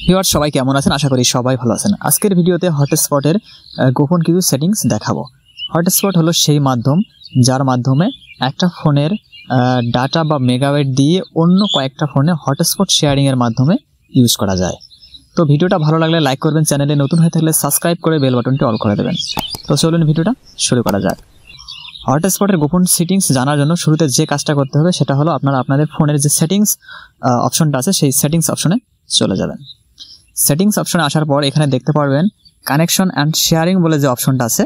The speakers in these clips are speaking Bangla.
ভিউয়ার্স সবাই কেমন আছেন? আশা করি সবাই ভালো আছেন। আজকের ভিডিওতে হটস্পটের গোপন কিছু সেটিংস দেখাবো। হটস্পট হলো সেই মাধ্যম যার মাধ্যমে একটা ফোনের ডাটা বা মেগাবাইট দিয়ে অন্য কয়েকটা ফোনে হটস্পট শেয়ারিংয়ের মাধ্যমে ইউজ করা যায়। তো ভিডিওটা ভালো লাগলে লাইক করবেন, চ্যানেলে নতুন হয়ে থাকলে সাবস্ক্রাইব করে বেল বাটনটি অল করে দেবেন। তো চলুন ভিডিওটা শুরু করা যাক। হটস্পটের গোপন সেটিংস জানার জন্য শুরুতে যে কাজটা করতে হবে সেটা হলো আপনারা আপনাদের ফোনের যে সেটিংস অপশনটা আছে সেই সেটিংস অপশনে চলে যাবেন। সেটিংস অপশনে আসার পর এখানে দেখতে পারবেন কানেকশন অ্যান্ড শেয়ারিং বলে যে অপশনটা আছে,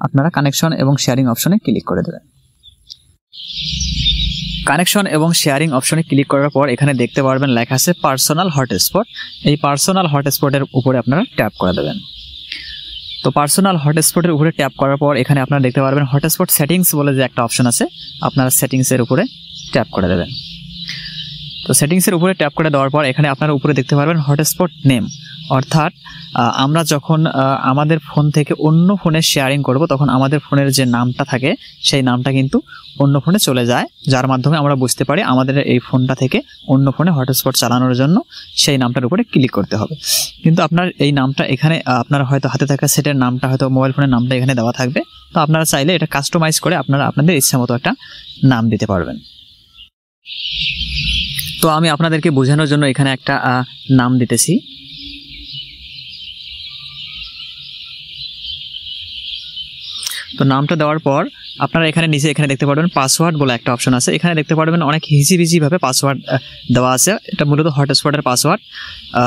আপনারা কানেকশন এবং শেয়ারিং অপশনে ক্লিক করে দেবেন। কানেকশন এবং শেয়ারিং অপশনে ক্লিক করার পর এখানে দেখতে পারবেন লেখা আছে পার্সোনাল হটস্পট। এই পার্সোনাল হটস্পটের উপরে আপনারা ট্যাপ করে দেবেন। তো পার্সোনাল হটস্পটের উপরে ট্যাপ করার পর এখানে আপনারা দেখতে পারবেন হটস্পট সেটিংস বলে যে একটা অপশন আছে, আপনারা সেটিংসের উপরে ট্যাপ করে দেবেন। তো সেটিংসের উপরে ট্যাপ করে দেওয়ার পর এখানে আপনারা উপরে দেখতে পারবেন হটস্পট নেম, অর্থাৎ আমরা যখন আমাদের ফোন থেকে অন্য ফোনে শেয়ারিং করব তখন আমাদের ফোনের যে নামটা থাকে সেই নামটা কিন্তু অন্য ফোনে চলে যায়, যার মাধ্যমে আমরা বুঝতে পারি আমাদের এই ফোনটা থেকে অন্য ফোনে হটস্পট চালানোর জন্য সেই নামটার উপরে ক্লিক করতে হবে। কিন্তু আপনার এই নামটা এখানে আপনার হয়তো হাতে থাকা সেটের নামটা হয়তো মোবাইল ফোনের নামটা এখানে দেওয়া থাকবে, তো আপনারা চাইলে এটা কাস্টমাইজ করে আপনারা আপনাদের ইচ্ছা মতো একটা নাম দিতে পারবেন। তো আমি আপনাদেরকে বোঝানোর জন্য এখানে একটা নাম দিতেছি। তো নামটা দেওয়ার পর আপনারা এখানে নিচে এখানে দেখতে পারবেন পাসওয়ার্ড বলে একটা অপশন আছে। এখানে দেখতে পারবেন অনেক হিজিবিজিভাবে পাসওয়ার্ড দেওয়া আছে। এটা মূলত হটস্পটের পাসওয়ার্ড,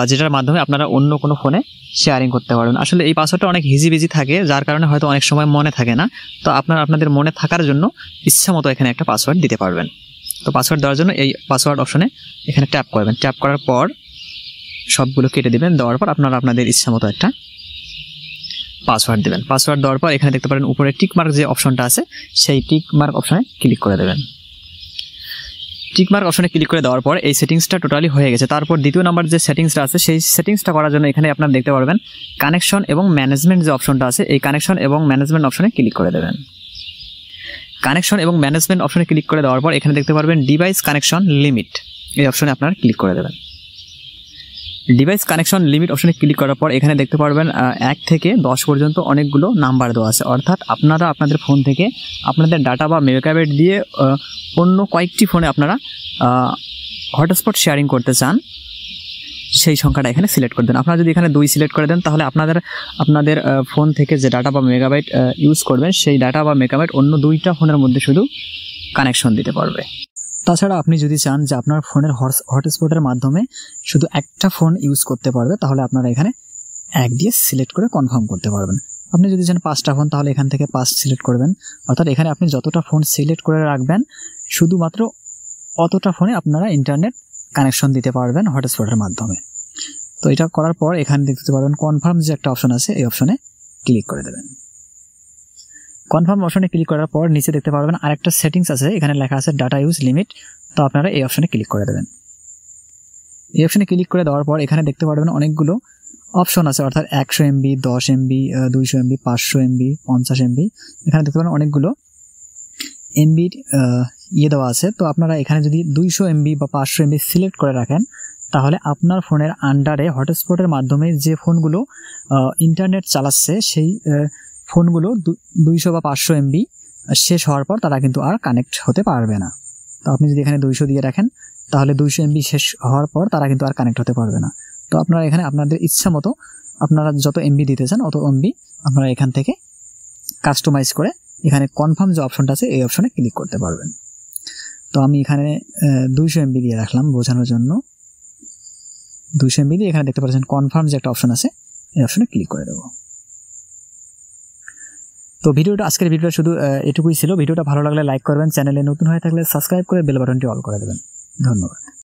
যেটার মাধ্যমে আপনারা অন্য কোনো ফোনে শেয়ারিং করতে পারবেন। আসলে এই পাসওয়ার্ডটা অনেক হিজিবিজি থাকে, যার কারণে হয়তো অনেক সময় মনে থাকে না। তো আপনারা আপনাদের মনে থাকার জন্য ইচ্ছা মতো এখানে একটা পাসওয়ার্ড দিতে পারবেন। তো পাসওয়ার্ড দেওয়ার জন্য এই পাসওয়ার্ড অপশনে এখানে ট্যাপ করবেন। ট্যাপ করার পর সবগুলো কেটে দেবেন। দেওয়ার পর আপনারা আপনাদের ইচ্ছা মতো একটা পাসওয়ার্ড দেবেন। পাসওয়ার্ড দেওয়ার পর এখানে দেখতে পারেন উপরে টিকমার্ক যে অপশনটা আছে সেই টিকমার্ক অপশনে ক্লিক করে দেবেন। টিকমার্ক অপশনে ক্লিক করে দেওয়ার পর এই সেটিংসটা টোটালি হয়ে গেছে। তারপর দ্বিতীয় নাম্বার যে সেটিংসটা আছে সেই সেটিংসটা করার জন্য এখানে আপনারা দেখতে পারবেন কানেকশন এবং ম্যানেজমেন্ট যে অপশনটা আছে এই কানেকশন এবং ম্যানেজমেন্ট অপশনে ক্লিক করে দেবেন। কানেকশন এবং ম্যানেজমেন্ট অপশনে ক্লিক করে দেওয়ার পর এখানে দেখতে পারবেন ডিভাইস কানেকশন লিমিট, এই অপশনে আপনারা ক্লিক করে দেবেন। ডিভাইস কানেকশন লিমিট অপশনে ক্লিক করার পর এখানে দেখতে পারবেন 1 থেকে 10 পর্যন্ত অনেকগুলো নাম্বার দেওয়া আছে, অর্থাৎ আপনারা আপনাদের ফোন থেকে আপনাদের ডাটা বা মেগাবাইট দিয়ে অন্য কয়েকটি ফোনে আপনারা হটস্পট শেয়ারিং করতে চান, সেই সংখ্যাটা এখানে সিলেক্ট করে দেন। আপনারা যদি এখানে 2 সিলেক্ট করে দেন তাহলে আপনাদের ফোন থেকে যে ডাটা বা মেগাবাইট ইউজ করবেন সেই ডাটা বা মেগাবাইট অন্য 2টা ফোনের মধ্যে শুধু কানেকশন দিতে পারবে। তাছাড়া আপনি যদি চান যে আপনার ফোনের হটস্পটের মাধ্যমে শুধু একটা ফোন ইউজ করতে পারবে তাহলে আপনারা এখানে 1 দিয়ে সিলেক্ট করে কনফার্ম করতে পারবেন। আপনি যদি চান 5টা ফোন তাহলে এখান থেকে 5 সিলেক্ট করবেন, অর্থাৎ এখানে আপনি যতটা ফোন সিলেক্ট করে রাখবেন শুধুমাত্র অতটা ফোনে আপনারা ইন্টারনেট কানেকশন দিতে পারবেন হটস্পটের মাধ্যমে। তো এটা করার পর এখানে দেখতে পারবেন কনফার্ম যে একটা অপশন আছে এই অপশনে ক্লিক করে দেবেন। কনফার্ম অপশনে ক্লিক করার পর নিচে দেখতে পারবেন আরেকটা সেটিংস আছে, এখানে লেখা আছে ডাটা ইউজ লিমিট। তো আপনারা এই অপশনে ক্লিক করে দেবেন। এই অপশনে ক্লিক করে দেওয়ার পর এখানে দেখতে পারবেন অনেকগুলো অপশন আছে, অর্থাৎ 100 MB, 10 MB, 200 MB, 500 MB, 50 MB, এখানে দেখতে পারেন অনেকগুলো MB দেওয়া আছে। তো আপনারা এখানে যদি 200 MB বা 500 MB সিলেক্ট করে রাখেন তাহলে আপনার ফোনের আন্ডারে হটস্পটের মাধ্যমে যে ফোনগুলো ইন্টারনেট চালাচ্ছে সেই ফোনগুলো 200 বা 500 MB শেষ হওয়ার পর তারা কিন্তু আর কানেক্ট হতে পারবে না। তো আপনি যদি এখানে 200 দিয়ে রাখেন তাহলে 200 MB শেষ হওয়ার পর তারা কিন্তু আর কানেক্ট হতে পারবে না। তো আপনারা এখানে আপনাদের ইচ্ছা মতো আপনারা যত MB দিতে চান অত MB আপনারা এখান থেকে কাস্টমাইজ করে এখানে কনফার্ম যে অপশনটা আছে এই অপশনে ক্লিক করতে পারবেন। তো আমি এখানে 200 MB দিয়ে রাখলাম বোঝানোর জন্য। 200 MB দিয়ে এখানে দেখতে পাচ্ছেন কনফার্ম যে একটা অপশন আছে এই অপশনে ক্লিক করে দেবো। তো আজকের ভিডিওটা শুধু এটুকুই ছিল। ভিডিওটা ভালো লাগলে লাইক করবেন, চ্যানেলে নতুন হয়ে থাকলে সাবস্ক্রাইব করে বেল বাটনটি অল করে দেবেন। ধন্যবাদ।